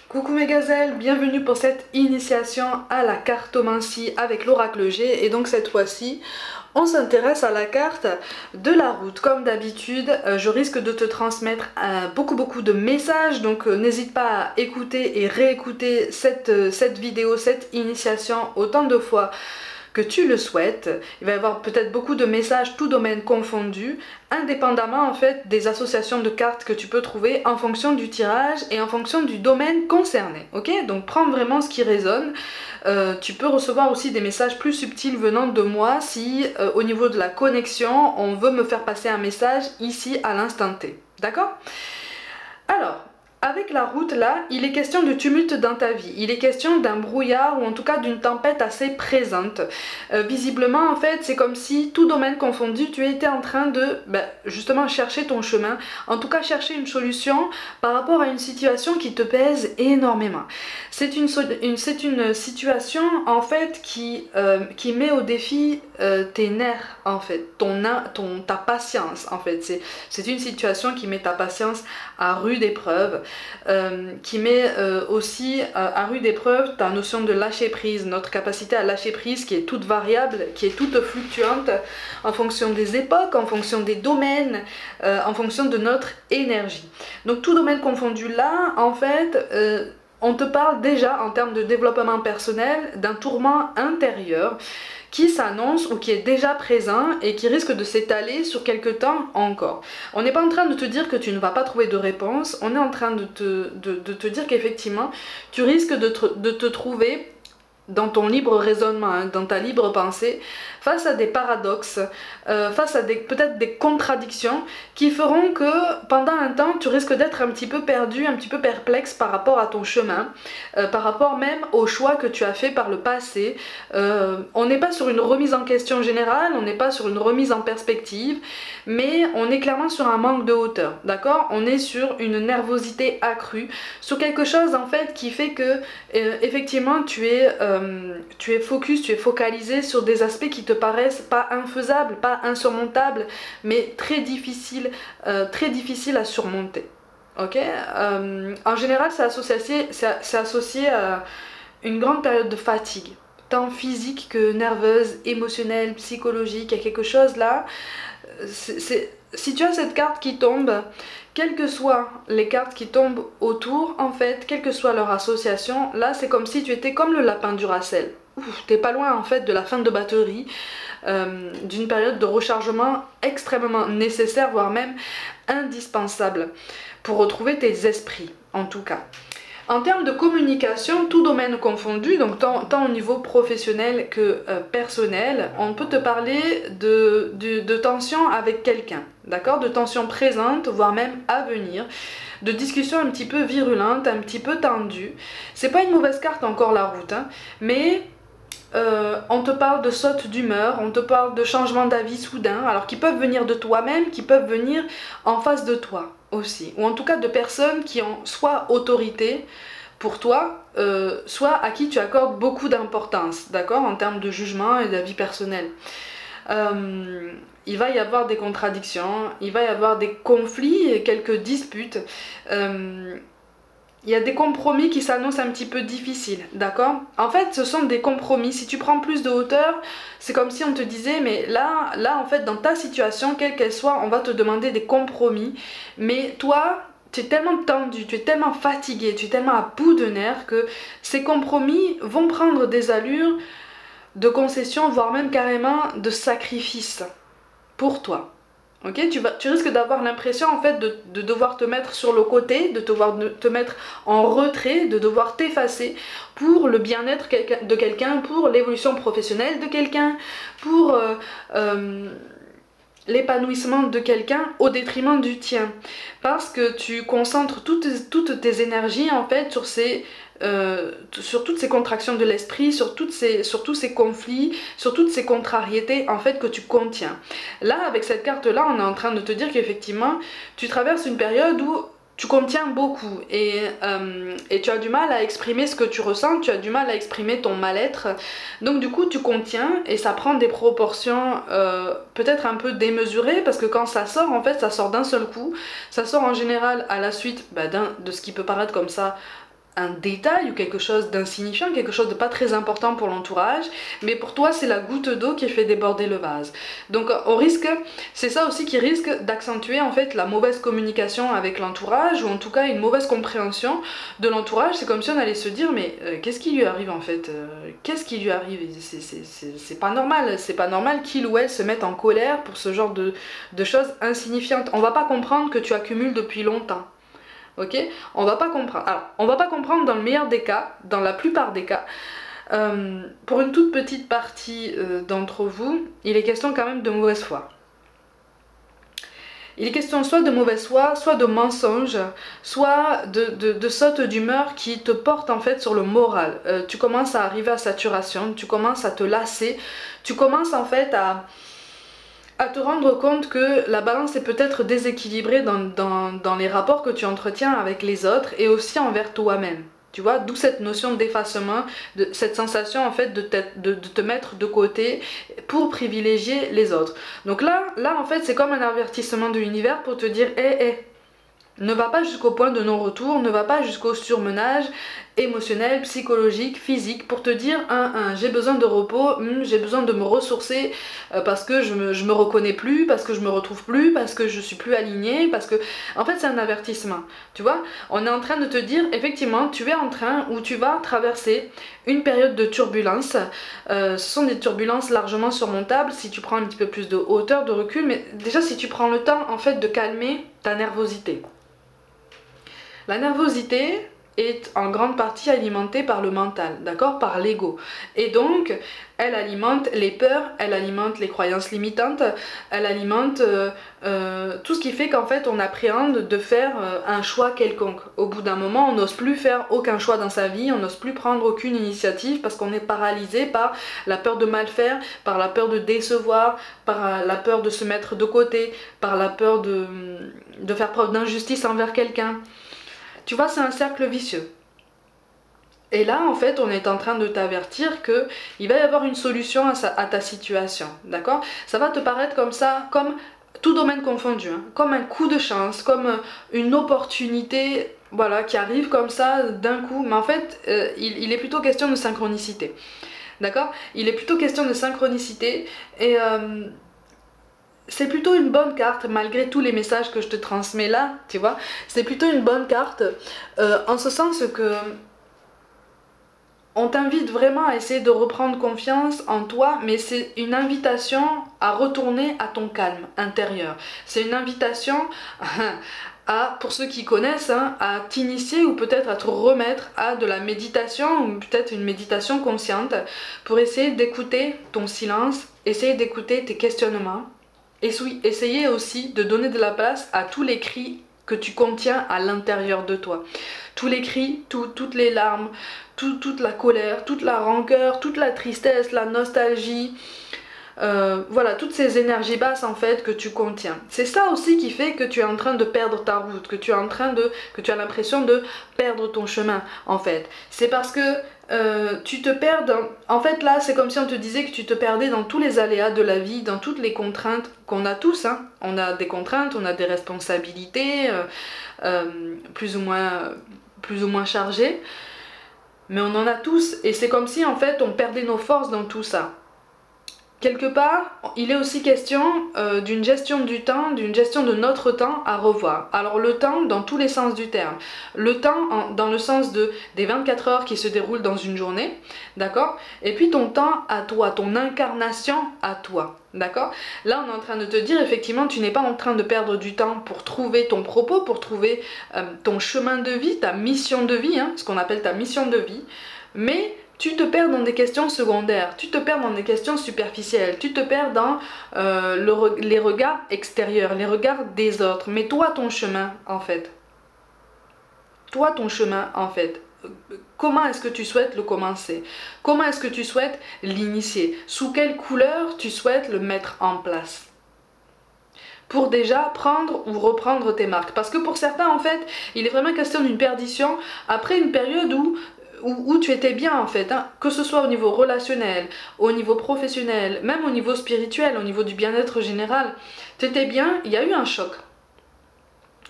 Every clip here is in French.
Coucou mes gazelles, bienvenue pour cette initiation à la cartomancie avec l'oracle G. Et donc cette fois-ci, on s'intéresse à la carte de la route. Comme d'habitude, je risque de te transmettre beaucoup de messages, donc n'hésite pas à écouter et réécouter cette vidéo, cette initiation autant de fois que tu le souhaites. Il va y avoir peut-être beaucoup de messages, tout domaine confondu, indépendamment en fait des associations de cartes que tu peux trouver en fonction du tirage et en fonction du domaine concerné. Ok, donc prends vraiment ce qui résonne. Tu peux recevoir aussi des messages plus subtils venant de moi si au niveau de la connexion on veut me faire passer un message ici à l'instant T. D'accord? Alors, avec la route là, il est question de tumulte dans ta vie, il est question d'un brouillard ou en tout cas d'une tempête assez présente. Visiblement en fait c'est comme si tout domaine confondu tu étais en train de justement chercher ton chemin, en tout cas chercher une solution par rapport à une situation qui te pèse énormément. C'est une situation en fait qui met au défi tes nerfs en fait, ta patience en fait. C'est une situation qui met ta patience à rude épreuve. Qui met aussi à rude épreuve ta notion de lâcher prise, notre capacité à lâcher prise qui est toute variable, qui est toute fluctuante en fonction des époques, en fonction des domaines, en fonction de notre énergie. Donc tout domaine confondu là, en fait, on te parle déjà en termes de développement personnel d'un tourment intérieur qui s'annonce ou qui est déjà présent et qui risque de s'étaler sur quelques temps encore. On n'est pas en train de te dire que tu ne vas pas trouver de réponse, on est en train de te dire qu'effectivement, tu risques de te trouver dans ton libre raisonnement, hein, dans ta libre pensée, face à des paradoxes, face à peut-être des contradictions qui feront que pendant un temps tu risques d'être un petit peu perdu, un petit peu perplexe par rapport à ton chemin, par rapport même au choix que tu as fait par le passé. On n'est pas sur une remise en question générale, on n'est pas sur une remise en perspective, mais on est clairement sur un manque de hauteur, d'accord? On est sur une nervosité accrue, sur quelque chose en fait qui fait que effectivement tu es focus, tu es focalisé sur des aspects qui te paraissent pas infaisables, pas insurmontables, mais très difficiles à surmonter. Ok, en général, c'est associé à une grande période de fatigue, tant physique que nerveuse, émotionnelle, psychologique. Il y a quelque chose là. Si tu as cette carte qui tombe, quelles que soient les cartes qui tombent autour, en fait, quelle que soit leur association, là c'est comme si tu étais comme le lapin du Racel. T'es pas loin en fait de la fin de batterie, d'une période de rechargement extrêmement nécessaire, voire même indispensable, pour retrouver tes esprits, en tout cas. En termes de communication, tout domaine confondu, donc tant au niveau professionnel que personnel, on peut te parler de tension avec quelqu'un, d'accord? De tension présente, voire même à venir, de discussions un petit peu virulentes, un petit peu tendues. C'est pas une mauvaise carte encore la route, hein, mais on te parle de saute d'humeur, on te parle de changement d'avis soudain, alors qui peuvent venir de toi-même, qui peuvent venir en face de toi aussi, ou en tout cas de personnes qui ont soit autorité pour toi, soit à qui tu accordes beaucoup d'importance, d'accord, en termes de jugement et d'avis personnel. Il va y avoir des contradictions, il va y avoir des conflits et quelques disputes. Il y a des compromis qui s'annoncent un petit peu difficiles, d'accord? En fait, ce sont des compromis. Si tu prends plus de hauteur, c'est comme si on te disait, mais là en fait, dans ta situation, quelle qu'elle soit, on va te demander des compromis. Mais toi, tu es tellement tendu, tu es tellement fatigué, tu es tellement à bout de nerfs que ces compromis vont prendre des allures de concession, voire même carrément de sacrifice pour toi. Ok, tu risques d'avoir l'impression en fait de devoir te mettre sur le côté, de devoir te mettre en retrait, de devoir t'effacer pour le bien-être de quelqu'un, pour l'évolution professionnelle de quelqu'un, pour l'épanouissement de quelqu'un au détriment du tien. Parce que tu concentres toutes tes énergies en fait sur toutes ces contractions de l'esprit, sur tous ces conflits, sur toutes ces contrariétés en fait que tu contiens. Là, avec cette carte-là, on est en train de te dire qu'effectivement, tu traverses une période où tu contiens beaucoup et tu as du mal à exprimer ce que tu ressens, tu as du mal à exprimer ton mal-être. Donc du coup, tu contiens et ça prend des proportions peut-être un peu démesurées parce que quand ça sort, en fait, ça sort d'un seul coup. Ça sort en général à la suite de ce qui peut paraître comme ça un détail ou quelque chose d'insignifiant, quelque chose de pas très important pour l'entourage, mais pour toi c'est la goutte d'eau qui fait déborder le vase. Donc on risque, c'est ça aussi qui risque d'accentuer en fait la mauvaise communication avec l'entourage, ou en tout cas une mauvaise compréhension de l'entourage. C'est comme si on allait se dire mais qu'est-ce qui lui arrive en fait, qu'est-ce qui lui arrive, c'est pas normal, c'est pas normal qu'il ou elle se mette en colère pour ce genre de choses insignifiantes. On va pas comprendre que tu accumules depuis longtemps. Ok, on va pas comprendre. Alors, on va pas comprendre dans le meilleur des cas, dans la plupart des cas. Pour une toute petite partie d'entre vous, il est question quand même de mauvaise foi. Il est question soit de mauvaise foi, soit de mensonge, soit de saute d'humeur qui te porte en fait sur le moral. Tu commences à arriver à saturation, tu commences à te lasser, tu commences en fait à te rendre compte que la balance est peut-être déséquilibrée dans les rapports que tu entretiens avec les autres et aussi envers toi-même. Tu vois, d'où cette notion d'effacement, cette sensation en fait de te mettre de côté pour privilégier les autres. Donc là en fait c'est comme un avertissement de l'univers pour te dire hé, ne va pas jusqu'au point de non-retour, ne va pas jusqu'au surmenage émotionnel, psychologique, physique, pour te dire j'ai besoin de repos, j'ai besoin de me ressourcer parce que je me reconnais plus, parce que je me retrouve plus, parce que je suis plus alignée, parce que en fait c'est un avertissement, tu vois. On est en train de te dire effectivement tu es en train ou tu vas traverser une période de turbulence. Ce sont des turbulences largement surmontables si tu prends un petit peu plus de hauteur, de recul, mais déjà si tu prends le temps en fait de calmer ta nervosité. La nervosité est en grande partie alimentée par le mental, d'accord, par l'ego. Et donc, elle alimente les peurs, elle alimente les croyances limitantes, elle alimente tout ce qui fait qu'en fait on appréhende de faire un choix quelconque. Au bout d'un moment, on n'ose plus faire aucun choix dans sa vie, on n'ose plus prendre aucune initiative parce qu'on est paralysé par la peur de mal faire, par la peur de décevoir, par la peur de se mettre de côté, par la peur de faire preuve d'injustice envers quelqu'un. Tu vois, c'est un cercle vicieux. Et là, en fait, on est en train de t'avertir qu'il va y avoir une solution à ta situation, d'accord? Ça va te paraître comme ça, comme tout domaine confondu, hein, comme un coup de chance, comme une opportunité, voilà, qui arrive comme ça d'un coup. Mais en fait, il est plutôt question de synchronicité, d'accord? Il est plutôt question de synchronicité et... c'est plutôt une bonne carte, malgré tous les messages que je te transmets là, tu vois. C'est plutôt une bonne carte, en ce sens que on t'invite vraiment à essayer de reprendre confiance en toi, mais c'est une invitation à retourner à ton calme intérieur. C'est une invitation à, pour ceux qui connaissent, hein, à t'initier ou peut-être à te remettre à de la méditation, ou peut-être une méditation consciente, pour essayer d'écouter ton silence, essayer d'écouter tes questionnements. Et oui, essayez aussi de donner de la place à tous les cris que tu contiens à l'intérieur de toi. Tous les cris, toutes les larmes, toute la colère, toute la rancœur, toute la tristesse, la nostalgie, voilà, toutes ces énergies basses en fait que tu contiens. C'est ça aussi qui fait que tu es en train de perdre ta route, que tu as l'impression de perdre ton chemin en fait. C'est parce que tu te perds en fait là c'est comme si on te disait que tu te perdais dans tous les aléas de la vie, dans toutes les contraintes qu'on a tous, hein. On a des contraintes, on a des responsabilités plus ou moins chargées, mais on en a tous et c'est comme si en fait on perdait nos forces dans tout ça. Quelque part, il est aussi question d'une gestion du temps, d'une gestion de notre temps à revoir. Alors le temps dans tous les sens du terme. Le temps dans le sens des 24 heures qui se déroulent dans une journée, d'accord? Et puis ton temps à toi, ton incarnation à toi, d'accord? Là on est en train de te dire effectivement tu n'es pas en train de perdre du temps pour trouver ton propos, pour trouver ton chemin de vie, ta mission de vie, hein, ce qu'on appelle ta mission de vie, mais... tu te perds dans des questions secondaires, tu te perds dans des questions superficielles, tu te perds dans les regards extérieurs, les regards des autres. Mais toi, ton chemin, en fait. Toi, ton chemin, en fait. Comment est-ce que tu souhaites le commencer? Comment est-ce que tu souhaites l'initier? Sous quelle couleur tu souhaites le mettre en place? Pour déjà prendre ou reprendre tes marques. Parce que pour certains, en fait, il est vraiment question d'une perdition après une période où tu étais bien en fait, hein, que ce soit au niveau relationnel, au niveau professionnel, même au niveau spirituel, au niveau du bien-être général, tu étais bien, il y a eu un choc.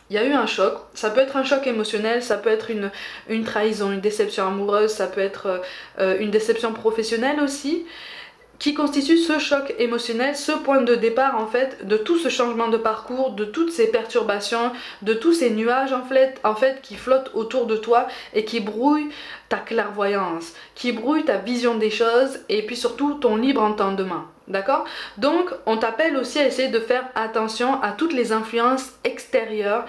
il y a eu un choc, ça peut être un choc émotionnel, ça peut être une trahison, une déception amoureuse, ça peut être une déception professionnelle aussi, qui constitue ce choc émotionnel, ce point de départ en fait de tout ce changement de parcours, de toutes ces perturbations, de tous ces nuages en fait qui flottent autour de toi et qui brouillent ta clairvoyance, qui brouillent ta vision des choses et puis surtout ton libre entendement. D'accord? Donc on t'appelle aussi à essayer de faire attention à toutes les influences extérieures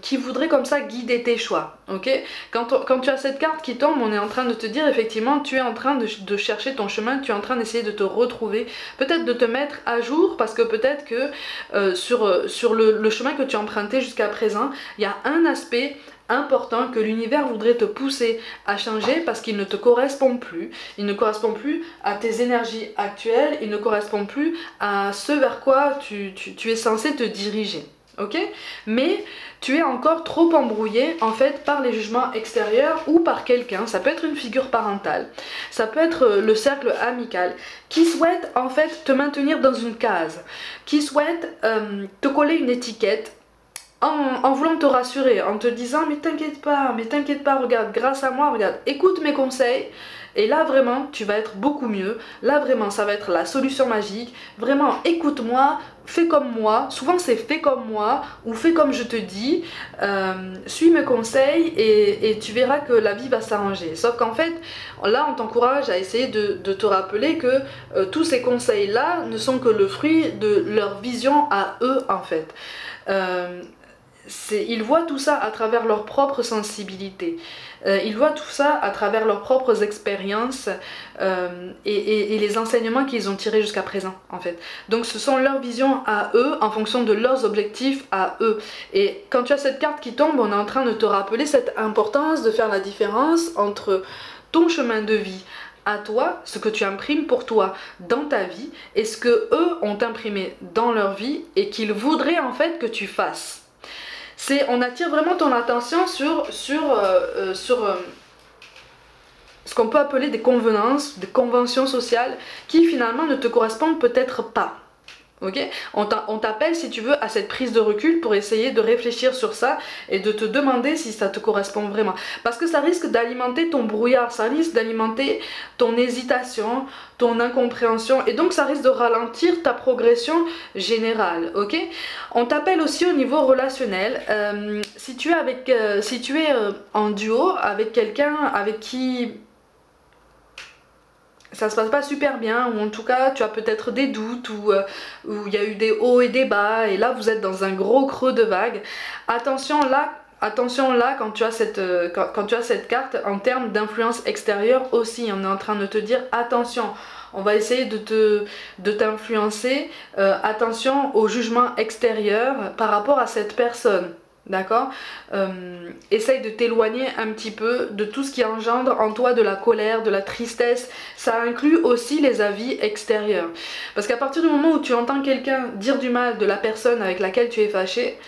qui voudraient comme ça guider tes choix. Ok? Quand tu as cette carte qui tombe, on est en train de te dire effectivement tu es en train de chercher ton chemin, tu es en train d'essayer de te retrouver, peut-être de te mettre à jour parce que peut-être que sur le chemin que tu as emprunté jusqu'à présent, il y a un aspect important que l'univers voudrait te pousser à changer parce qu'il ne te correspond plus. Il ne correspond plus à tes énergies actuelles, il ne correspond plus à ce vers quoi tu es censé te diriger. Ok? Mais tu es encore trop embrouillé en fait par les jugements extérieurs ou par quelqu'un, ça peut être une figure parentale, ça peut être le cercle amical qui souhaite en fait te maintenir dans une case, qui souhaite te coller une étiquette en voulant te rassurer, en te disant mais t'inquiète pas, regarde, grâce à moi, regarde, écoute mes conseils et là vraiment tu vas être beaucoup mieux, là vraiment ça va être la solution magique, vraiment écoute-moi, fais comme moi, souvent c'est fais comme moi ou fais comme je te dis, suis mes conseils et tu verras que la vie va s'arranger. Sauf qu'en fait là on t'encourage à essayer de te rappeler que tous ces conseils là ne sont que le fruit de leur vision à eux en fait. Ils voient tout ça à travers leur propre sensibilité, ils voient tout ça à travers leurs propres expériences et les enseignements qu'ils ont tirés jusqu'à présent en fait. Donc ce sont leurs visions à eux en fonction de leurs objectifs à eux. Et quand tu as cette carte qui tombe, on est en train de te rappeler cette importance de faire la différence entre ton chemin de vie à toi, ce que tu imprimes pour toi dans ta vie et ce que eux ont imprimé dans leur vie et qu'ils voudraient en fait que tu fasses. On attire vraiment ton attention sur ce qu'on peut appeler des convenances, des conventions sociales qui finalement ne te correspondent peut-être pas. Ok? On t'appelle si tu veux à cette prise de recul pour essayer de réfléchir sur ça et de te demander si ça te correspond vraiment. Parce que ça risque d'alimenter ton brouillard, ça risque d'alimenter ton hésitation, ton incompréhension et donc ça risque de ralentir ta progression générale. Ok? On t'appelle aussi au niveau relationnel. Si tu es en duo avec quelqu'un avec qui ça se passe pas super bien, ou en tout cas tu as peut-être des doutes, ou il y a eu des hauts et des bas, et là vous êtes dans un gros creux de vague. Attention là quand tu as cette carte en termes d'influence extérieure aussi, on est en train de te dire attention, on va essayer de t'influencer, attention au jugement extérieur par rapport à cette personne. D'accord? Essaye de t'éloigner un petit peu de tout ce qui engendre en toi de la colère, de la tristesse. Ça inclut aussi les avis extérieurs. Parce qu'à partir du moment où tu entends quelqu'un dire du mal de la personne avec laquelle tu es fâché,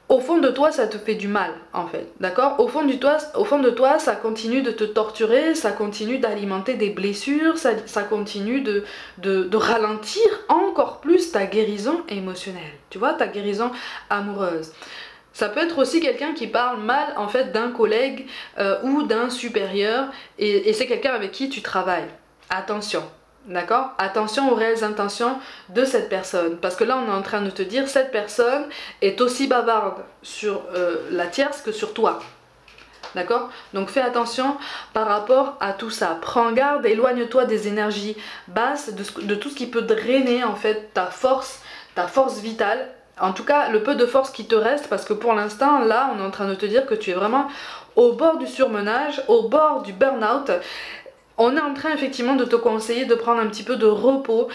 au fond de toi ça te fait du mal en fait, d'accord? Au fond de toi ça continue de te torturer, ça continue d'alimenter des blessures, ça continue de ralentir encore plus ta guérison émotionnelle, tu vois, ta guérison amoureuse. Ça peut être aussi quelqu'un qui parle mal en fait d'un collègue ou d'un supérieur et c'est quelqu'un avec qui tu travailles. Attention. D'accord? Attention aux réelles intentions de cette personne. Parce que là, on est en train de te dire cette personne est aussi bavarde sur la tierce que sur toi. D'accord? Donc fais attention par rapport à tout ça. Prends garde, éloigne-toi des énergies basses, de tout ce qui peut drainer en fait ta force vitale. En tout cas, le peu de force qui te reste, parce que pour l'instant, là, on est en train de te dire que tu es vraiment au bord du surmenage, au bord du burn-out. On est en train effectivement de te conseiller de prendre un petit peu de repos,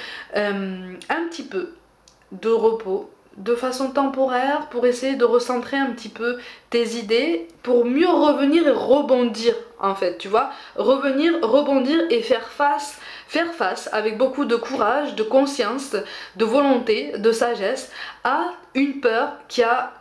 de façon temporaire pour essayer de recentrer un petit peu tes idées pour mieux revenir et rebondir en fait, tu vois, revenir, rebondir et faire face avec beaucoup de courage, de conscience, de volonté, de sagesse à une peur qui a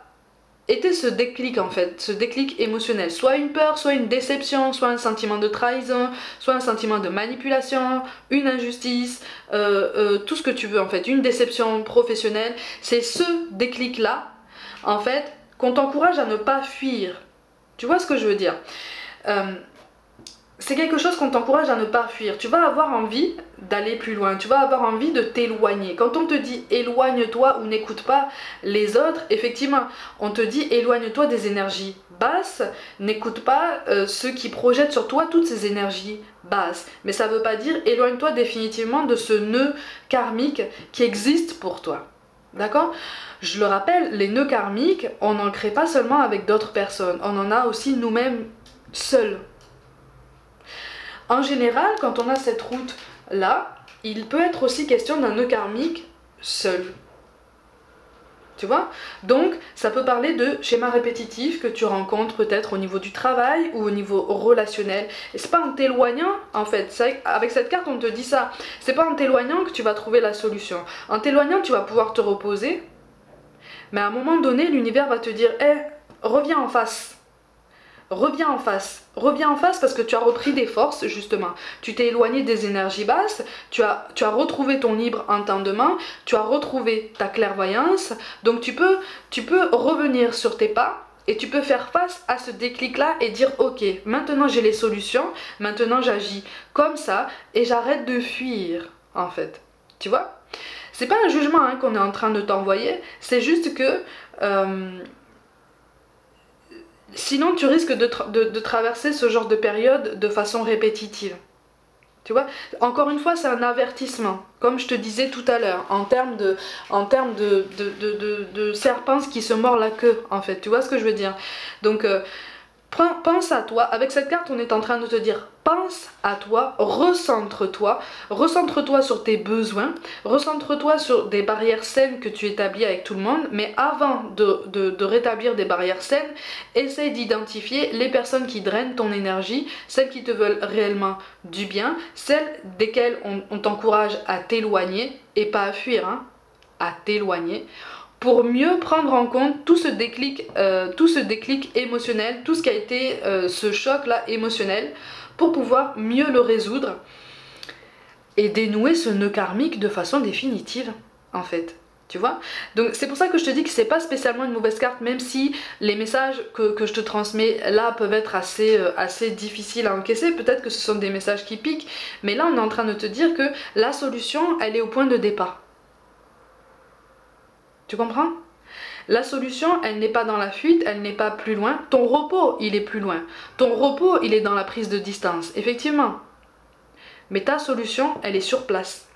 été ce déclic en fait, ce déclic émotionnel, soit une peur, soit une déception, soit un sentiment de trahison, soit un sentiment de manipulation, une injustice, tout ce que tu veux en fait, une déception professionnelle. C'est ce déclic là en fait, qu'on t'encourage à ne pas fuir. Tu vois ce que je veux dire? C'est quelque chose qu'on t'encourage à ne pas fuir. Tu vas avoir envie d'aller plus loin, tu vas avoir envie de t'éloigner. Quand on te dit éloigne-toi ou n'écoute pas les autres, effectivement, on te dit éloigne-toi des énergies basses, n'écoute pas ceux qui projettent sur toi toutes ces énergies basses. Mais ça ne veut pas dire éloigne-toi définitivement de ce nœud karmique qui existe pour toi. D'accord? Je le rappelle, les nœuds karmiques, on n'en crée pas seulement avec d'autres personnes, on en a aussi nous-mêmes seuls. En général, quand on a cette route-là, il peut être aussi question d'un nœud karmique seul. Tu vois? Donc, ça peut parler de schémas répétitifs que tu rencontres peut-être au niveau du travail ou au niveau relationnel. Et c'est pas en t'éloignant, en fait, avec cette carte on te dit ça, c'est pas en t'éloignant que tu vas trouver la solution. En t'éloignant, tu vas pouvoir te reposer, mais à un moment donné, l'univers va te dire « Hey, reviens en face ». Reviens en face parce que tu as repris des forces justement, tu t'es éloigné des énergies basses, tu as retrouvé ton libre entendement, tu as retrouvé ta clairvoyance, donc tu peux revenir sur tes pas et tu peux faire face à ce déclic là et dire ok, maintenant j'ai les solutions, maintenant j'agis comme ça et j'arrête de fuir en fait, tu vois. C'est pas un jugement hein, qu'on est en train de t'envoyer, c'est juste que sinon, tu risques de traverser ce genre de période de façon répétitive. Tu vois? Encore une fois, c'est un avertissement. Comme je te disais tout à l'heure, en termes de serpent qui se mord la queue, en fait. Tu vois ce que je veux dire? Donc, pense à toi. Avec cette carte, on est en train de te dire, pense à toi, recentre-toi sur tes besoins, recentre-toi sur des barrières saines que tu établis avec tout le monde, mais avant de rétablir des barrières saines, essaye d'identifier les personnes qui drainent ton énergie, celles qui te veulent réellement du bien, celles desquelles on t'encourage à t'éloigner, et pas à fuir, hein, à t'éloigner, pour mieux prendre en compte tout ce déclic émotionnel, tout ce qui a été ce choc-là émotionnel, pour pouvoir mieux le résoudre et dénouer ce nœud karmique de façon définitive, en fait. Tu vois? Donc c'est pour ça que je te dis que c'est pas spécialement une mauvaise carte, même si les messages que je te transmets là peuvent être assez difficiles à encaisser. Peut-être que ce sont des messages qui piquent, mais là on est en train de te dire que la solution, elle est au point de départ. Tu comprends? La solution, elle n'est pas dans la fuite, elle n'est pas plus loin. Ton repos, il est plus loin. Ton repos, il est dans la prise de distance, effectivement. Mais ta solution, elle est sur place.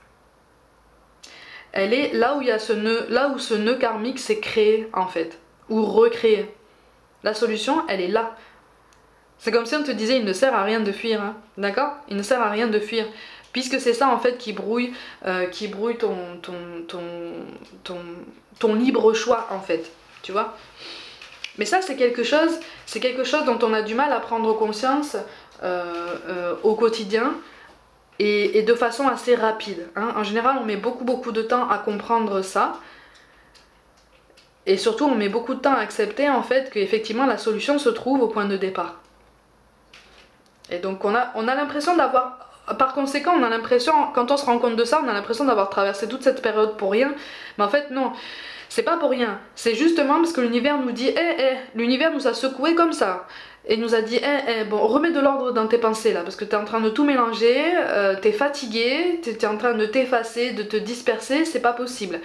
Elle est là où il y a ce nœud, là où ce nœud karmique s'est créé, en fait. Ou recréé. La solution, elle est là. C'est comme si on te disait, il ne sert à rien de fuir, hein. D'accord? Il ne sert à rien de fuir. Puisque c'est ça en fait qui brouille ton libre choix en fait, tu vois. Mais ça c'est quelque chose dont on a du mal à prendre conscience au quotidien et de façon assez rapide, hein. En général on met beaucoup de temps à comprendre ça. Et surtout on met beaucoup de temps à accepter en fait qu'effectivement la solution se trouve au point de départ. Et donc on a l'impression d'avoir... Par conséquent, on a l'impression, quand on se rend compte de ça, on a l'impression d'avoir traversé toute cette période pour rien. Mais en fait, non, c'est pas pour rien. C'est justement parce que l'univers nous dit, l'univers nous a secoué comme ça. Et nous a dit, bon, remets de l'ordre dans tes pensées là, parce que t'es en train de tout mélanger, t'es fatigué, t'es en train de t'effacer, de te disperser, c'est pas possible.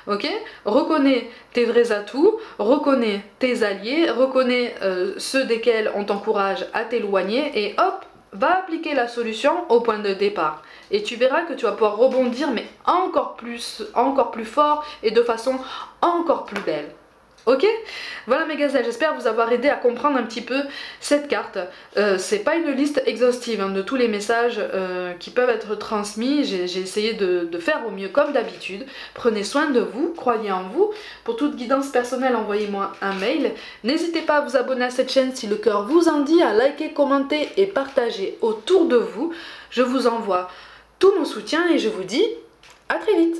Ok? Reconnais tes vrais atouts, reconnais tes alliés, reconnais ceux desquels on t'encourage à t'éloigner, et hop! Va appliquer la solution au point de départ et tu verras que tu vas pouvoir rebondir mais encore plus fort et de façon encore plus belle. Ok? Voilà mes gazelles, j'espère vous avoir aidé à comprendre un petit peu cette carte. C'est pas une liste exhaustive hein, de tous les messages qui peuvent être transmis. J'ai essayé de faire au mieux comme d'habitude. Prenez soin de vous, croyez en vous. Pour toute guidance personnelle, envoyez-moi un mail. N'hésitez pas à vous abonner à cette chaîne si le cœur vous en dit, à liker, commenter et partager autour de vous. Je vous envoie tout mon soutien et je vous dis à très vite.